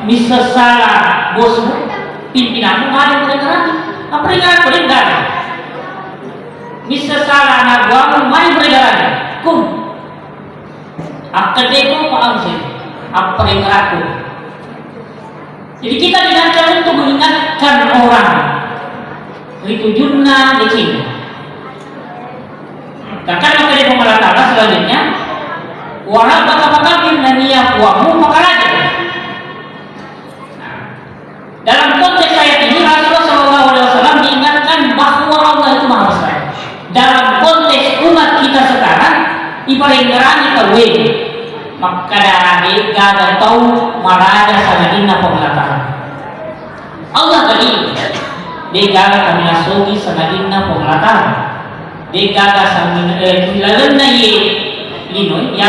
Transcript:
misesala bosmu pimpinanmu ada peringatan peringatan misesala anak buahmu main peringatan kum akadeku paham sih apa peringatan. Jadi kita diajar untuk mengingatkan orang itu junna di sini. Bahkan makanya Allah Ta'ala selanjutnya walau bakal naniya kuamu maka raja. Dalam konteks ayat ini Rasulullah SAW diingatkan bahwa Allah itu maha besar. Dalam konteks umat kita sekarang ibarat ngerani kawe maka dari gak tahu maraja sanadina pemelataan Allah tadi dia kami nasogi sanadina pemelataan dia gak samina lalenna ye lino ya